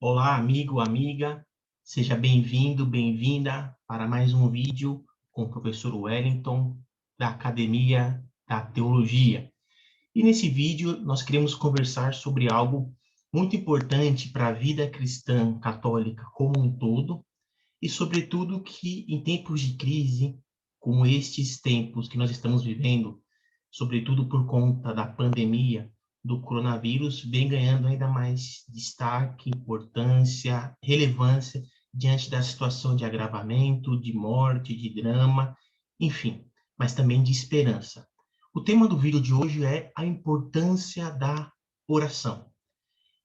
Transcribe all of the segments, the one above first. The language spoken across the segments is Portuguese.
Olá, amigo, amiga, seja bem-vindo, bem-vinda para mais um vídeo com o professor Wellington, da Academia da Teologia. E nesse vídeo nós queremos conversar sobre algo muito importante para a vida cristã católica como um todo, e sobretudo que em tempos de crise, como estes tempos que nós estamos vivendo, sobretudo por conta da pandemia do coronavírus, vem ganhando ainda mais destaque, importância, relevância diante da situação de agravamento, de morte, de drama, enfim, mas também de esperança. O tema do vídeo de hoje é a importância da oração.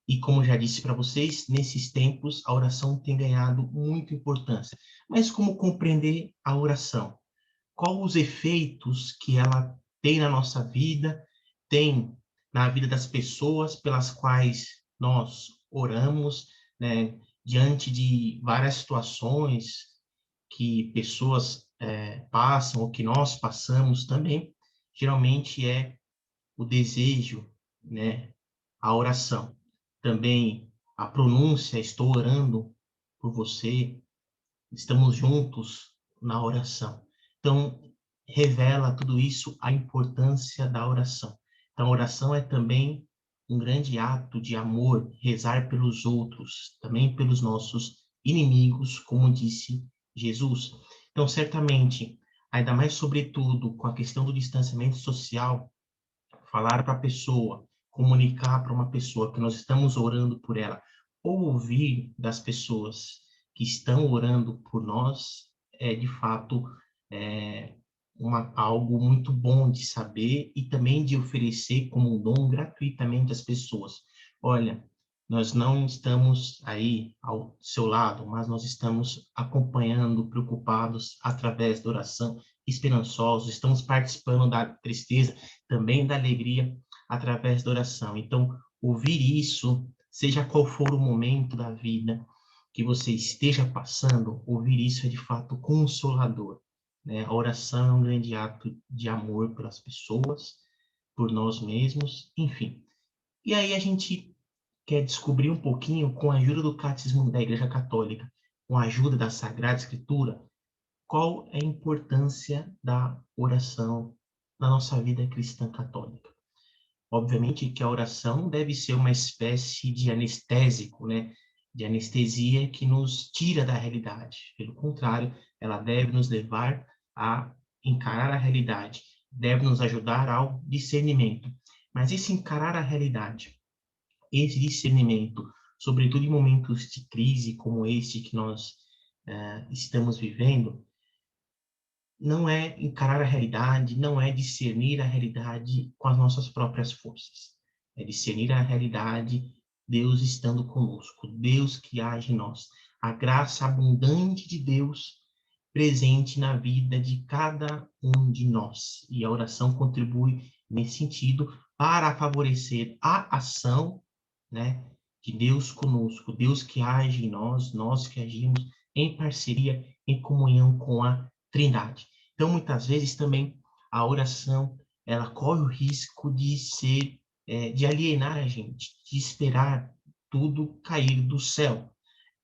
E como já disse para vocês, nesses tempos a oração tem ganhado muita importância. Mas como compreender a oração? Quais os efeitos que ela tem na nossa vida, tem na vida das pessoas pelas quais nós oramos, né, diante de várias situações que pessoas passam ou que nós passamos também, geralmente é o desejo, né, a oração. Também a pronúncia, estou orando por você, estamos juntos na oração. Então, revela tudo isso a importância da oração. Então, a oração é também um grande ato de amor, rezar pelos outros, também pelos nossos inimigos, como disse Jesus. Então, certamente, ainda mais sobretudo com a questão do distanciamento social, falar para a pessoa, comunicar para uma pessoa que nós estamos orando por ela, ou ouvir das pessoas que estão orando por nós, é de fato é, algo muito bom de saber e também de oferecer como um dom gratuitamente às pessoas. Olha, nós não estamos aí ao seu lado, mas nós estamos acompanhando, preocupados através da oração, esperançosos, estamos participando da tristeza, também da alegria através da oração. Então, ouvir isso, seja qual for o momento da vida que você esteja passando, ouvir isso é de fato consolador, né? A oração é um grande ato de amor pelas pessoas, por nós mesmos, enfim. E aí a gente quer descobrir um pouquinho, com a ajuda do Catecismo da Igreja Católica, com a ajuda da Sagrada Escritura, qual é a importância da oração na nossa vida cristã católica. Obviamente que a oração deve ser uma espécie de anestésico, né? De anestesia que nos tira da realidade. Pelo contrário, ela deve nos levar a encarar a realidade, deve nos ajudar ao discernimento. Mas esse encarar a realidade, esse discernimento, sobretudo em momentos de crise como este que nós estamos vivendo, não é encarar a realidade, não é discernir a realidade com as nossas próprias forças. É discernir a realidade, Deus estando conosco, Deus que age em nós, a graça abundante de Deus presente na vida de cada um de nós. E a oração contribui nesse sentido para favorecer a ação, né, de Deus conosco, Deus que age em nós, nós que agimos em parceria, em comunhão com a Trindade. Então, muitas vezes também a oração, ela corre o risco de ser, de alienar a gente, de esperar tudo cair do céu.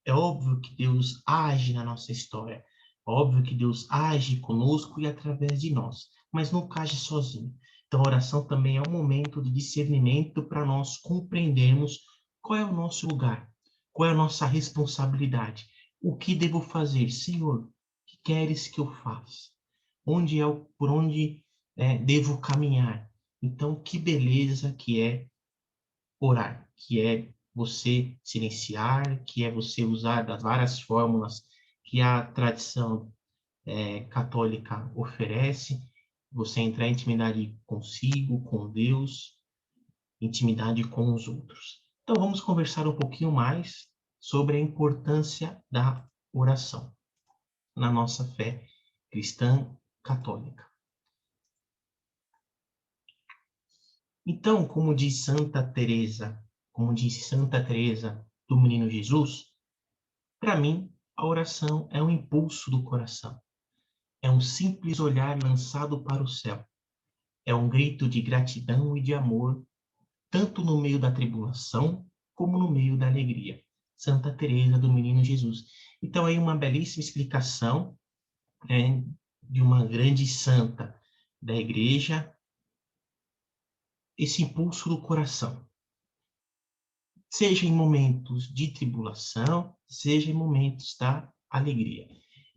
É óbvio que Deus age na nossa história, é óbvio que Deus age conosco e através de nós, mas nunca age sozinho. Então, a oração também é um momento de discernimento para nós compreendermos qual é o nosso lugar, qual é a nossa responsabilidade, o que devo fazer, Senhor, o que queres que eu faça? Onde é por onde devo caminhar? Então, que beleza que é orar, que é você silenciar, que é você usar das várias fórmulas que a tradição católica oferece, você entrar em intimidade consigo, com Deus, intimidade com os outros. Então, vamos conversar um pouquinho mais sobre a importância da oração na nossa fé cristã católica. Então, como disse Santa Teresa do Menino Jesus, para mim, a oração é um impulso do coração. É um simples olhar lançado para o céu. É um grito de gratidão e de amor, tanto no meio da tribulação como no meio da alegria. Santa Teresa do Menino Jesus. Então, aí uma belíssima explicação, né, de uma grande santa da Igreja, esse impulso do coração. Seja em momentos de tribulação, seja em momentos da alegria.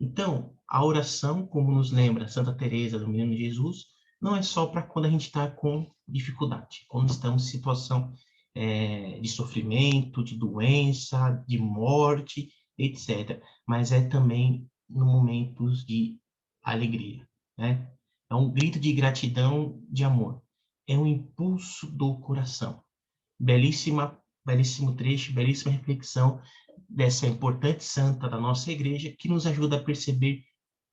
Então, a oração, como nos lembra Santa Teresa do Menino Jesus, não é só para quando a gente está com dificuldade, quando estamos em situação de sofrimento, de doença, de morte, etc. Mas é também no momentos de alegria, né? É um grito de gratidão, de amor. É um impulso do coração. Belíssimo trecho, belíssima reflexão dessa importante santa da nossa igreja, que nos ajuda a perceber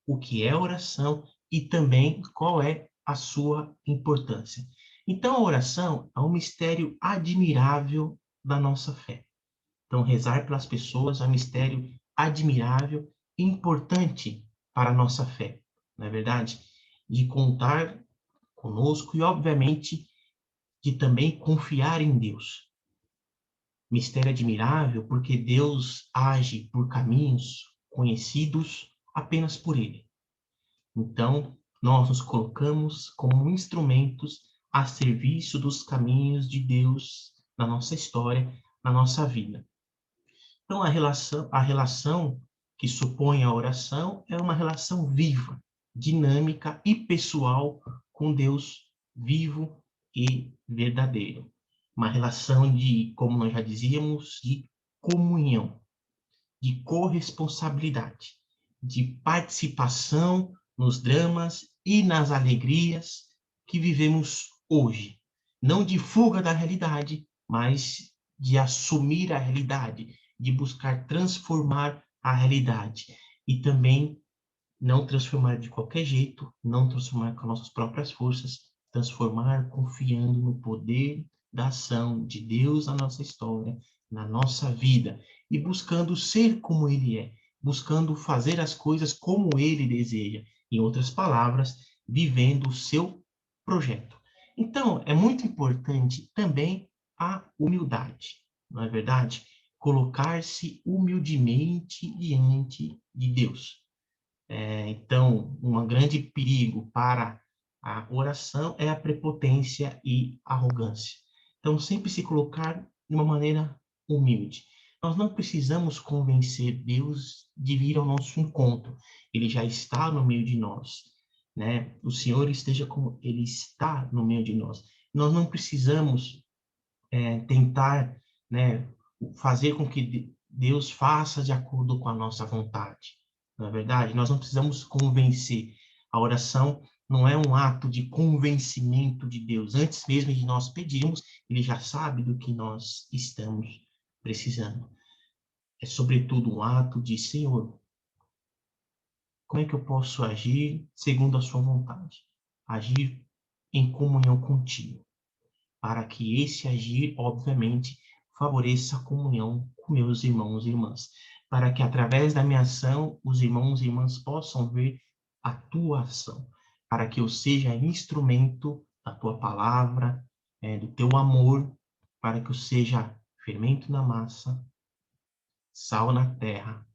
o que é oração e também qual é a sua importância. Então, a oração é um mistério admirável da nossa fé. Então, rezar pelas pessoas é um mistério admirável e importante para a nossa fé, não é verdade? De contar conosco e, obviamente, de também confiar em Deus. Mistério admirável porque Deus age por caminhos conhecidos apenas por Ele. Então, nós nos colocamos como instrumentos a serviço dos caminhos de Deus na nossa história, na nossa vida. Então, a relação que supõe a oração é uma relação viva, dinâmica e pessoal com Deus vivo e verdadeiro. Uma relação de, como nós já dizíamos, de comunhão, de corresponsabilidade, de participação nos dramas e nas alegrias que vivemos hoje. Não de fuga da realidade, mas de assumir a realidade, de buscar transformar a realidade. E também não transformar de qualquer jeito, não transformar com nossas próprias forças, transformar confiando no poder da ação de Deus na nossa história, na nossa vida, e buscando ser como Ele é, buscando fazer as coisas como Ele deseja. Em outras palavras, vivendo o seu projeto. Então, é muito importante também a humildade, não é verdade? Colocar-se humildemente diante de Deus. Então, um grande perigo para a oração é a prepotência e arrogância. Então, sempre se colocar de uma maneira humilde. Nós não precisamos convencer Deus de vir ao nosso encontro. Ele já está no meio de nós, né? O Senhor esteja como Ele está no meio de nós. Nós não precisamos tentar, né, fazer com que Deus faça de acordo com a nossa vontade. Na verdade, nós não precisamos convencer. A oração não é um ato de convencimento de Deus. Antes mesmo de nós pedirmos, Ele já sabe do que nós estamos precisando. É, sobretudo, um ato de: Senhor, como é que eu posso agir segundo a sua vontade? Agir em comunhão contigo, para que esse agir, obviamente, favoreça a comunhão com meus irmãos e irmãs, para que através da minha ação os irmãos e irmãs possam ver a tua ação, para que eu seja instrumento da tua palavra, do teu amor, para que eu seja fermento na massa, sal na terra,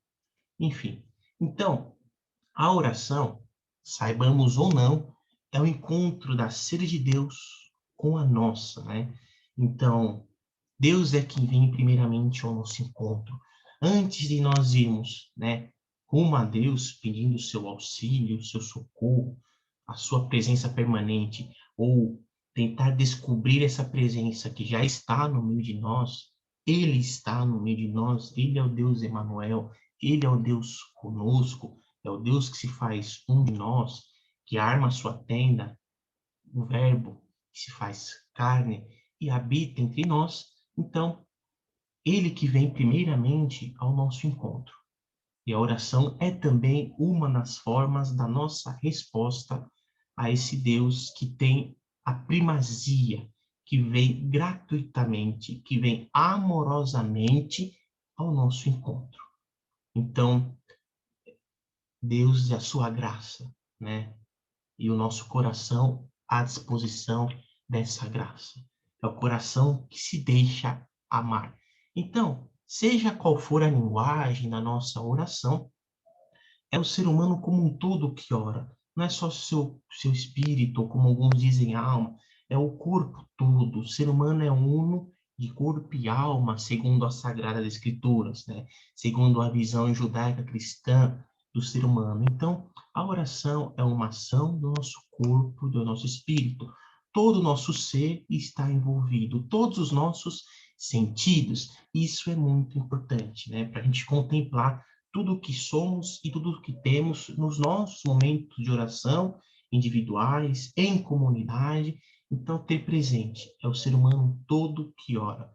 enfim. Então, a oração, saibamos ou não, é o encontro da sede de Deus com a nossa, né? Então, Deus é quem vem primeiramente ao nosso encontro. Antes de nós irmos, né, rumo a Deus, pedindo o seu auxílio, o seu socorro, a sua presença permanente, ou tentar descobrir essa presença que já está no meio de nós, Ele está no meio de nós, Ele é o Deus Emanuel, Ele é o Deus conosco, é o Deus que se faz um de nós, que arma a sua tenda, o Verbo que se faz carne e habita entre nós. Então, Ele que vem primeiramente ao nosso encontro. E a oração é também uma das formas da nossa resposta a esse Deus que tem a primazia, que vem gratuitamente, que vem amorosamente ao nosso encontro. Então, Deus e a sua graça, né? E o nosso coração à disposição dessa graça. É o coração que se deixa amar. Então, Seja qual for a linguagem da nossa oração, é o ser humano como um todo que ora. Não é só seu espírito, ou como alguns dizem, alma. É o corpo todo. O ser humano é uno de corpo e alma, segundo as Sagradas Escrituras, né? Segundo a visão judaica cristã do ser humano. Então, a oração é uma ação do nosso corpo, do nosso espírito. Todo o nosso ser está envolvido, todos os nossos sentidos. Isso é muito importante, né? Para a gente contemplar tudo o que somos e tudo o que temos nos nossos momentos de oração, individuais, em comunidade. Então, ter presente é o ser humano todo que ora,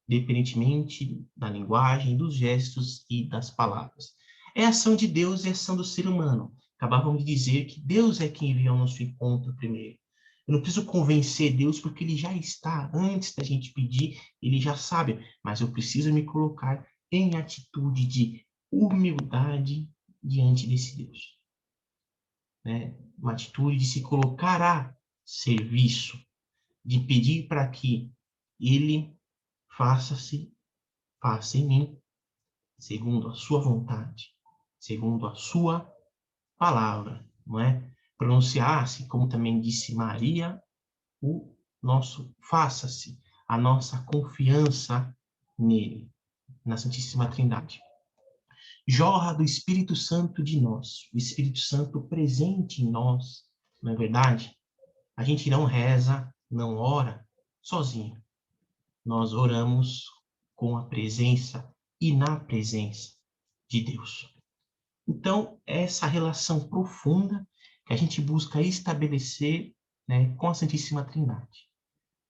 independentemente da linguagem, dos gestos e das palavras. É a ação de Deus e a ação do ser humano. Acabávamos de dizer que Deus é quem vem ao nosso encontro primeiro. Eu não preciso convencer Deus porque ele já está, antes da gente pedir, ele já sabe, mas eu preciso me colocar em atitude de humildade diante desse Deus, né? Uma atitude de se colocar a serviço, de pedir para que ele faça em mim, segundo a sua vontade, segundo a sua palavra, não é? Pronunciar-se, como também disse Maria, o nosso faça-se, a nossa confiança nele, na Santíssima Trindade. Jorra do Espírito Santo de nós, o Espírito Santo presente em nós, não é verdade? A gente não reza, não ora sozinho. Nós oramos com a presença e na presença de Deus. Então, essa relação profunda que a gente busca estabelecer, né, com a Santíssima Trindade.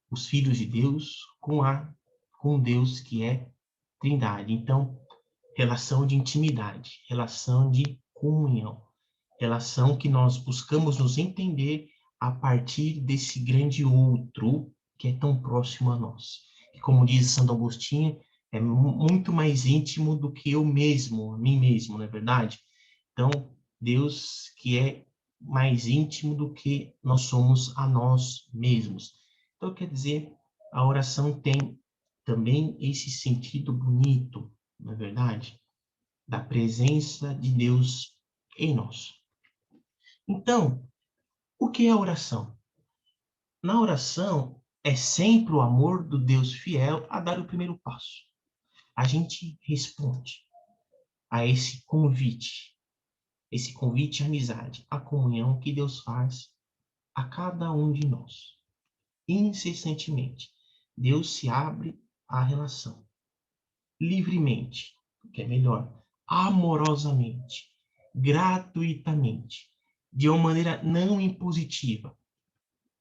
Os filhos de Deus com Deus que é Trindade. Então, relação de intimidade, relação de comunhão, relação que nós buscamos nos entender a partir desse grande outro que é tão próximo a nós. E como diz Santo Agostinho, é muito mais íntimo do que eu mesmo, a mim mesmo, não é verdade? Então, Deus que é mais íntimo do que nós somos a nós mesmos. Então, quer dizer, a oração tem também esse sentido bonito, não é verdade? Da presença de Deus em nós. Então, o que é a oração? Na oração, é sempre o amor do Deus fiel a dar o primeiro passo. A gente responde a esse convite à amizade, à comunhão que Deus faz a cada um de nós. Incessantemente, Deus se abre à relação, livremente, o que é melhor, amorosamente, gratuitamente, de uma maneira não impositiva,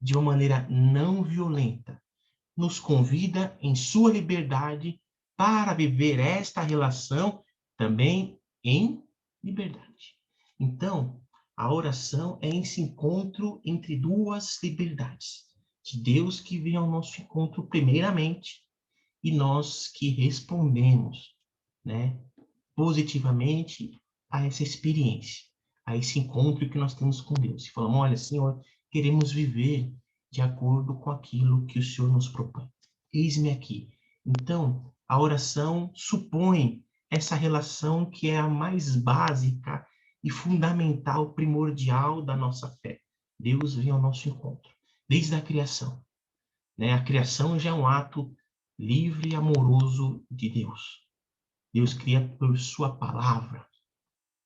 de uma maneira não violenta, nos convida em sua liberdade para viver esta relação também em liberdade. Então, a oração é esse encontro entre duas liberdades. De Deus que vem ao nosso encontro primeiramente e nós que respondemos, né, positivamente a essa experiência, a esse encontro que nós temos com Deus. E falamos, olha, Senhor, queremos viver de acordo com aquilo que o Senhor nos propõe. Eis-me aqui. Então, a oração supõe essa relação que é a mais básica e fundamental, primordial da nossa fé. Deus vem ao nosso encontro, desde a criação, né? A criação já é um ato livre e amoroso de Deus. Deus cria por sua palavra,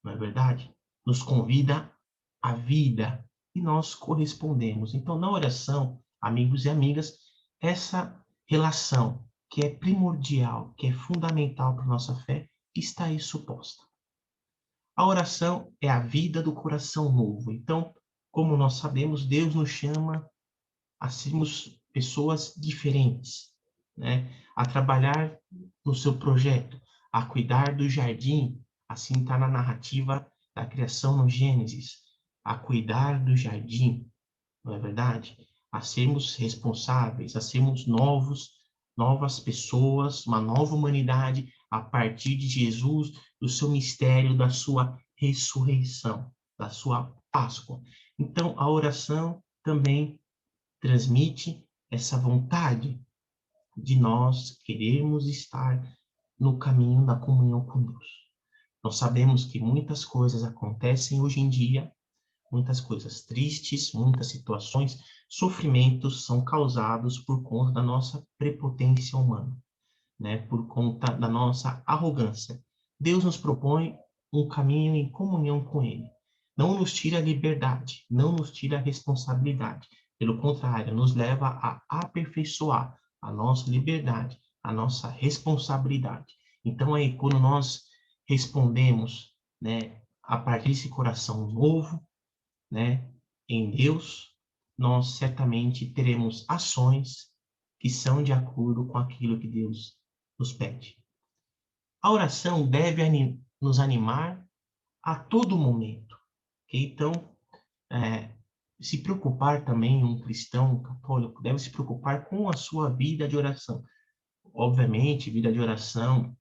não é verdade? Nos convida à vida e nós correspondemos. Então, na oração, amigos e amigas, essa relação que é primordial, que é fundamental para a nossa fé, está aí suposta. A oração é a vida do coração novo. Então, como nós sabemos, Deus nos chama a sermos pessoas diferentes, né? A trabalhar no seu projeto, a cuidar do jardim, assim está na narrativa da criação no Gênesis, a cuidar do jardim, não é verdade? A sermos responsáveis, a sermos novas pessoas, uma nova humanidade a partir de Jesus, do seu mistério, da sua ressurreição, da sua Páscoa. Então, a oração também transmite essa vontade de nós querermos estar no caminho da comunhão com Deus. Nós sabemos que muitas coisas acontecem hoje em dia, muitas coisas tristes, muitas situações, sofrimentos são causados por conta da nossa prepotência humana, né? Por conta da nossa arrogância. Deus nos propõe um caminho em comunhão com Ele. Não nos tira a liberdade, não nos tira a responsabilidade. Pelo contrário, nos leva a aperfeiçoar a nossa liberdade, a nossa responsabilidade. Então, aí, quando nós respondemos, né, a partir desse coração novo, né, em Deus, nós certamente teremos ações que são de acordo com aquilo que Deus nos pede. A oração deve nos animar a todo momento. Okay? Então, se preocupar também, um cristão católico deve se preocupar com a sua vida de oração. Obviamente, vida de oração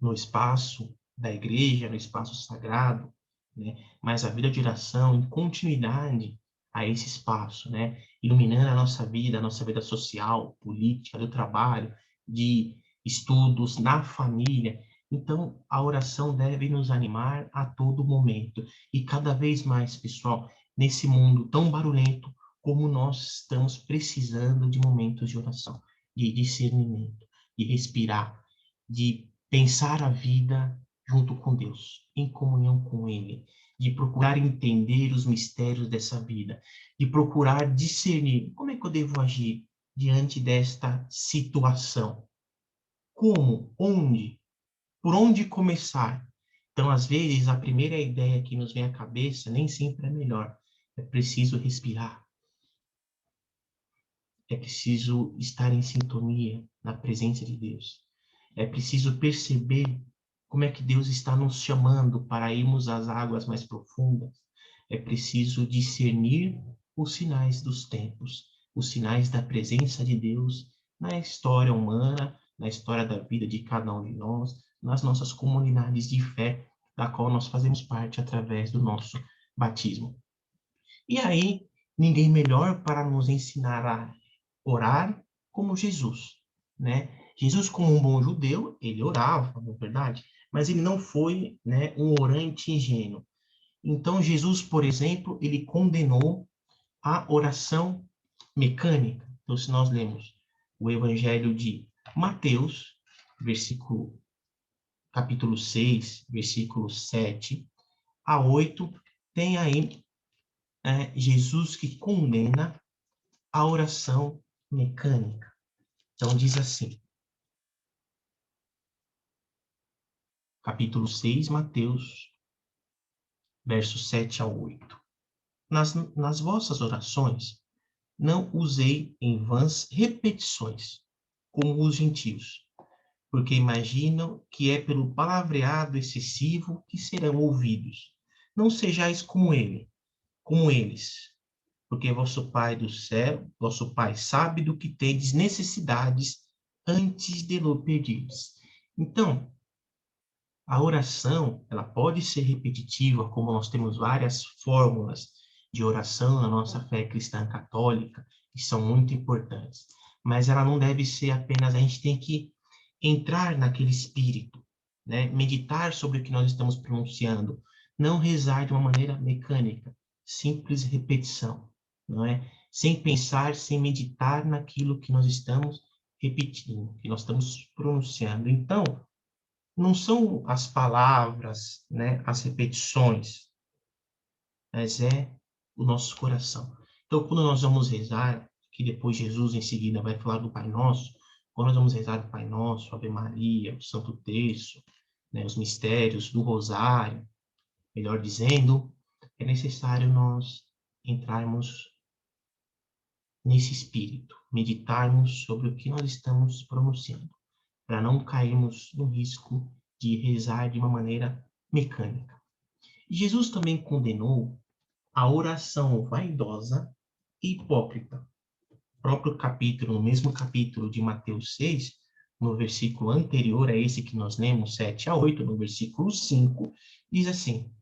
no espaço da igreja, no espaço sagrado, né? Mas a vida de oração em continuidade a esse espaço, né? Iluminando a nossa vida social, política, do trabalho, de estudos, na família. Então, a oração deve nos animar a todo momento. E cada vez mais, pessoal, nesse mundo tão barulhento, como nós estamos precisando de momentos de oração, de discernimento, de respirar, de pensar a vida junto com Deus, em comunhão com Ele, de procurar entender os mistérios dessa vida, de procurar discernir como é que eu devo agir diante desta situação. Como? Onde? Por onde começar? Então, às vezes, a primeira ideia que nos vem à cabeça nem sempre é melhor. É preciso respirar. É preciso estar em sintonia na presença de Deus. É preciso perceber como é que Deus está nos chamando para irmos às águas mais profundas. É preciso discernir os sinais dos tempos, os sinais da presença de Deus na história humana, na história da vida de cada um de nós, nas nossas comunidades de fé, da qual nós fazemos parte através do nosso batismo. E aí, ninguém melhor para nos ensinar a orar como Jesus, né? Jesus, como um bom judeu, ele orava, na verdade, mas ele não foi, né, um orante ingênuo. Então, Jesus, por exemplo, ele condenou a oração mecânica. Então, se nós lemos o Evangelho de Mateus, capítulo 6, versículos 7 a 8, tem aí Jesus que condena a oração mecânica. Então, diz assim, capítulo 6, Mateus, versos 7 ao 8. Nas vossas orações, não usei em vãs repetições, como os gentios, porque imaginam que é pelo palavreado excessivo que serão ouvidos. Não sejais como eles, porque vosso Pai do céu, vosso Pai sabe do que tendes necessidades antes de lo pedirdes. Então, a oração, ela pode ser repetitiva, como nós temos várias fórmulas de oração na nossa fé cristã católica, que são muito importantes. Mas ela não deve ser apenas, a gente tem que entrar naquele espírito, né? Meditar sobre o que nós estamos pronunciando, não rezar de uma maneira mecânica, simples repetição, não é? Sem pensar, sem meditar naquilo que nós estamos repetindo, que nós estamos pronunciando. Então, não são as palavras, né, as repetições, mas é o nosso coração. Então, quando nós vamos rezar, que depois Jesus em seguida vai falar do Pai Nosso, quando nós vamos rezar o Pai Nosso, Ave Maria, o Santo Terço, né, os mistérios do Rosário, melhor dizendo, é necessário nós entrarmos nesse espírito, meditarmos sobre o que nós estamos pronunciando, para não cairmos no risco de rezar de uma maneira mecânica. Jesus também condenou a oração vaidosa e hipócrita. O próprio capítulo, no mesmo capítulo de Mateus 6, no versículo anterior a esse que nós lemos, 7 a 8, no versículo 5, diz assim: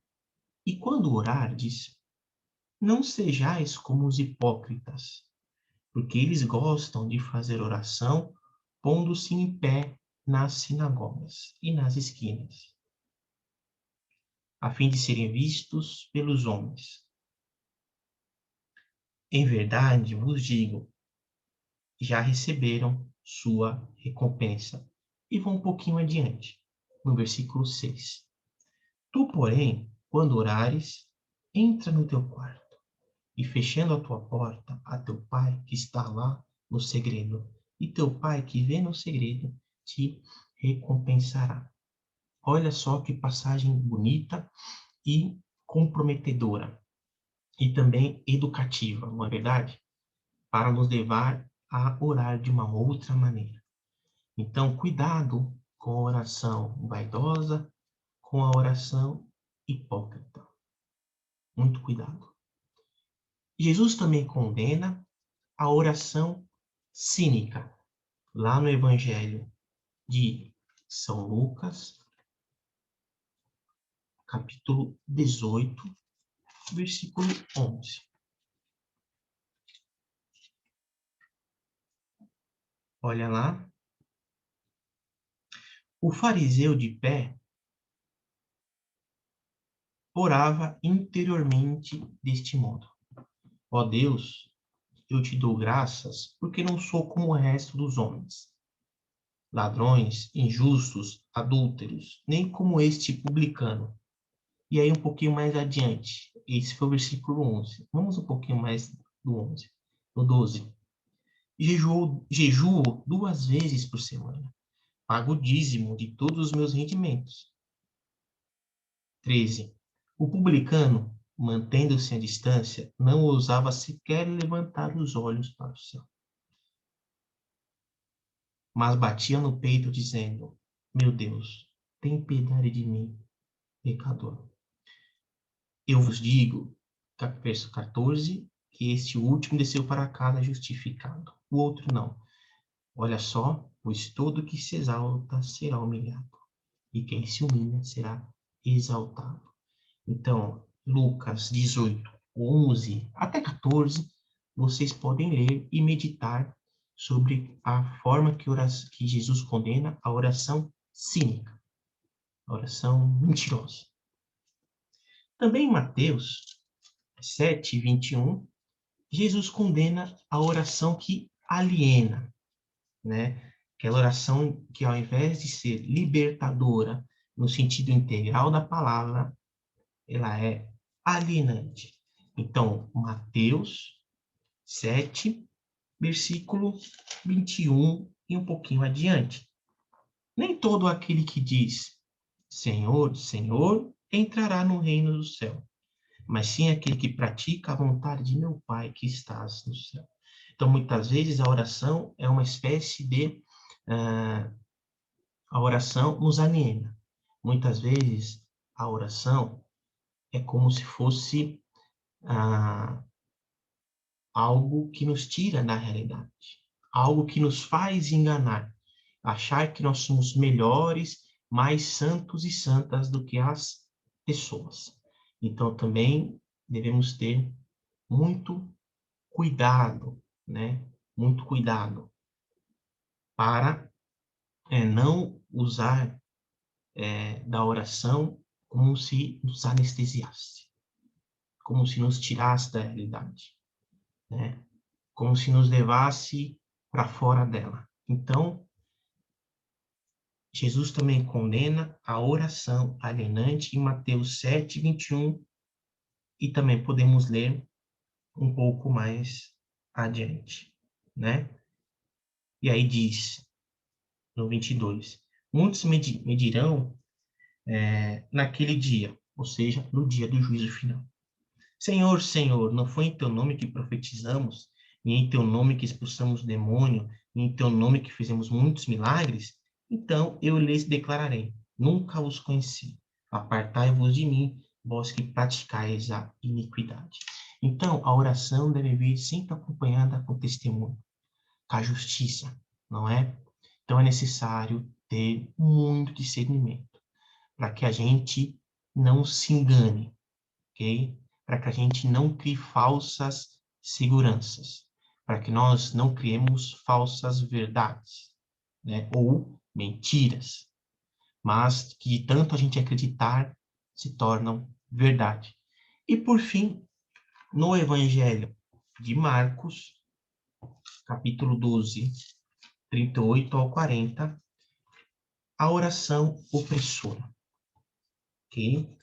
E quando orardes, não sejais como os hipócritas, porque eles gostam de fazer oração pondo-se em pé nas sinagogas e nas esquinas, a fim de serem vistos pelos homens. Em verdade vos digo, já receberam sua recompensa. E vão um pouquinho adiante, no versículo 6. Tu, porém, quando orares, entra no teu quarto, e fechando a tua porta a teu pai que está lá no segredo, e teu pai que vê no segredo te recompensará. Olha só que passagem bonita e comprometedora, e também educativa, não é verdade? Para nos levar a orar de uma outra maneira. Então, cuidado com a oração vaidosa, com a oração hipócrita. Muito cuidado. Jesus também condena a oração cínica, lá no Evangelho de São Lucas, capítulo 18, versículo 11. Olha lá. O fariseu de pé orava interiormente deste modo: Ó Deus, eu te dou graças porque não sou como o resto dos homens, ladrões, injustos, adúlteros, nem como este publicano. E aí um pouquinho mais adiante, esse foi o versículo 11. Vamos um pouquinho mais do 11, do 12. Jejuo 2 vezes por semana. Pago o dízimo de todos os meus rendimentos. 13. O publicano, mantendo-se à distância, não ousava sequer levantar os olhos para o céu, mas batia no peito, dizendo: Meu Deus, tem piedade de mim, pecador. Eu vos digo, verso 14, que este último desceu para casa justificado, o outro não. Olha só, pois todo que se exalta será humilhado, e quem se humilha será exaltado. Então, Lucas 18, 11 até 14, vocês podem ler e meditar sobre a forma que Jesus condena a oração cínica, a oração mentirosa. Também em Mateus 7, 21, Jesus condena a oração que aliena, né? Aquela oração que, ao invés de ser libertadora, no sentido integral da palavra, ela é alienante. Então, Mateus 7, versículo 21 e um pouquinho adiante. Nem todo aquele que diz Senhor, Senhor, entrará no reino do céu, mas sim aquele que pratica a vontade de meu Pai que estás no céu. Então, muitas vezes, a oração é uma espécie de... a oração nos aliena. Muitas vezes, a oração é como se fosse algo que nos tira da realidade, algo que nos faz enganar, achar que nós somos melhores, mais santos e santas do que as pessoas. Então, também devemos ter muito cuidado, né? Muito cuidado para não usar da oração como se nos anestesiasse, como se nos tirasse da realidade, né? Como se nos levasse para fora dela. Então, Jesus também condena a oração alienante em Mateus 7, 21, e também podemos ler um pouco mais adiante, né? E aí diz, no 22, muitos me dirão naquele dia, ou seja, no dia do juízo final. Senhor, Senhor, não foi em teu nome que profetizamos, e em teu nome que expulsamos o demônio, e em teu nome que fizemos muitos milagres? Então eu lhes declararei, nunca os conheci. Apartai-vos de mim, vós que praticais a iniquidade. Então, a oração deve vir sempre acompanhada com testemunho, com a justiça, não é? Então é necessário ter muito discernimento, para que a gente não se engane, ok? Para que a gente não crie falsas seguranças, para que nós não criemos falsas verdades, né? Ou mentiras, mas que de tanto a gente acreditar, se tornam verdade. E por fim, no Evangelho de Marcos, capítulo 12, 38 ao 40, a oração opressora, ok?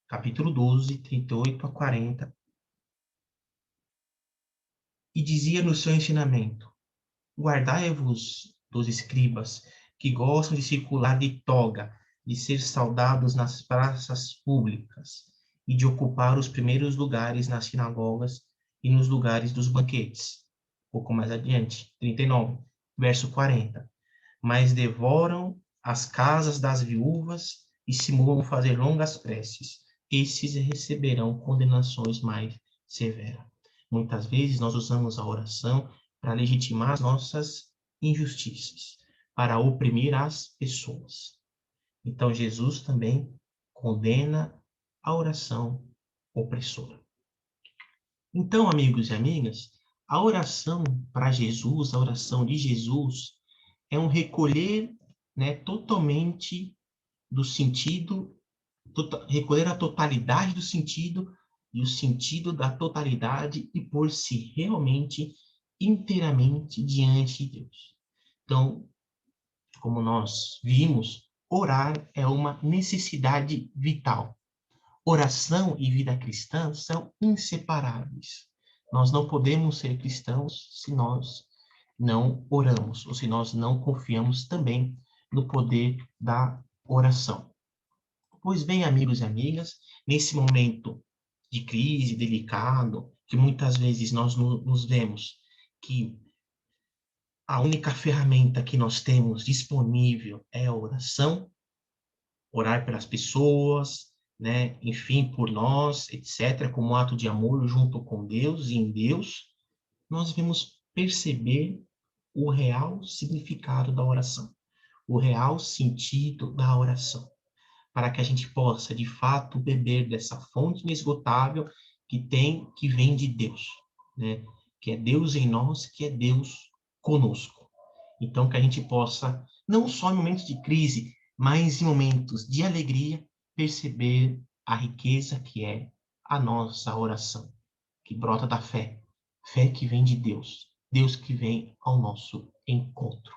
Capítulo 12, 38 a 40. E dizia no seu ensinamento: guardai-vos dos escribas, que gostam de circular de toga, de ser saudados nas praças públicas e de ocupar os primeiros lugares nas sinagogas e nos lugares dos banquetes. Um pouco mais adiante, 39, verso 40. Mas devoram as casas das viúvas e simulam fazer longas preces. Esses receberão condenações mais severas. Muitas vezes nós usamos a oração para legitimar as nossas injustiças, para oprimir as pessoas. Então, Jesus também condena a oração opressora. Então, amigos e amigas, a oração para Jesus, a oração de Jesus, é um recolher, né, totalmente do sentido, recolher a totalidade do sentido e o sentido da totalidade e pôr-se realmente inteiramente diante de Deus. Então, como nós vimos, orar é uma necessidade vital. Oração e vida cristã são inseparáveis. Nós não podemos ser cristãos se nós não oramos, ou se nós não confiamos também no poder da oração. Pois bem, amigos e amigas, nesse momento de crise delicado, que muitas vezes nós nos vemos que a única ferramenta que nós temos disponível é a oração, orar pelas pessoas, né, enfim, por nós, etc., como ato de amor junto com Deus e em Deus, nós devemos perceber o real significado da oração, o real sentido da oração, para que a gente possa, de fato, beber dessa fonte inesgotável que vem de Deus, né? Que é Deus em nós, que é Deus conosco. Então, que a gente possa, não só em momentos de crise, mas em momentos de alegria, perceber a riqueza que é a nossa oração, que brota da fé, fé que vem de Deus, Deus que vem ao nosso encontro.